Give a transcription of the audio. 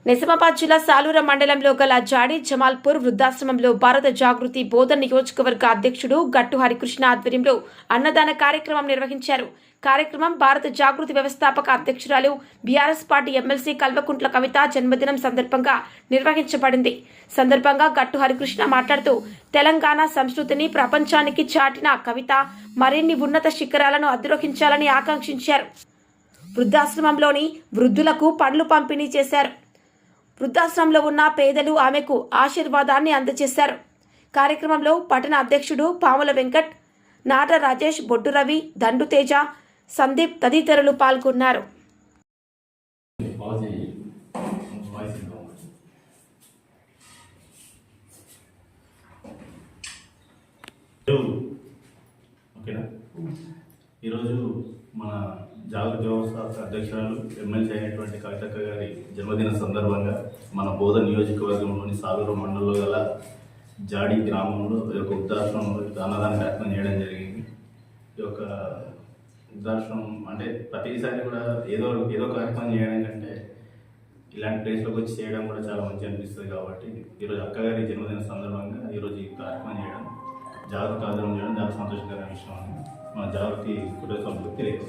నిజామాబాద్ జిల్లా సాలూర మండలంలో గల జాడి జమాల్పూర్ వృద్ధాశ్రమంలో భారత జాగృతి బోధన్ నియోజకవర్గ అధ్యక్షుడు గట్టు హరికృష్ణ ఆధ్వర్యంలో అన్నదాన కార్యక్రమం నిర్వహించారు. కార్యక్రమం భారత జాగృతి వ్యవస్థాపక అధ్యక్షురాలు BRS party MLC Kalvakuntla Kavitha జన్మదినం సందర్భంగా నిర్వహించబడింది. సందర్భంగా గట్టు హరికృష్ణ మాట్లాడుతూ తెలంగాణ సంస్కృతిని ప్రపంచానికి చాటిన కవిత మరిన్ని ఉన్నత శిఖరాలను అధిరోహించాలని ఆకాంక్షించారు. వృద్ధాశ్రమంలోని వృద్ధులకు పండ్లు పంపిణీ చేశారు. వృద్ధాశ్రమంలో ఉన్న పేదలు ఆమెకు ఆశీర్వాదాన్ని అందజేశారు. కార్యక్రమంలో పట్టణ అధ్యక్షుడు పాముల వెంకట్, నాట రాజేష్, బొడ్డు రవి, దండు తేజ, సందీప్ తదితరులు పాల్గొన్నారు. ఈరోజు మన జాగృతి వ్యవస్థాపక అధ్యక్షురాలు ఎమ్మెల్సీ అయినటువంటి కవితక్క గారి జన్మదిన సందర్భంగా మన బోధన్ నియోజకవర్గంలోని సాలూరు మండలంలో గల జాడి గ్రామంలో ఈ యొక్క వృద్ధాశ్రమంలో అన్నదాన కార్యక్రమం చేయడం జరిగింది. ఈ యొక్క వృద్ధాశ్రమం అంటే ప్రతిసారి కూడా ఏదో కార్యక్రమం చేయడం కంటే ఇలాంటి ప్లేస్లోకి వచ్చి చేయడం కూడా చాలా మంచి అనిపిస్తుంది. కాబట్టి ఈరోజు అక్కగారి జన్మదిన సందర్భంగా ఈరోజు ఈ కార్యక్రమం చేయడం, జాగృతి ఆధారం చేయడం చాలా సంతోషకరమైన విషయం అని మన జాగృతి కుటుంబ సభ్యులకు తెలియదు.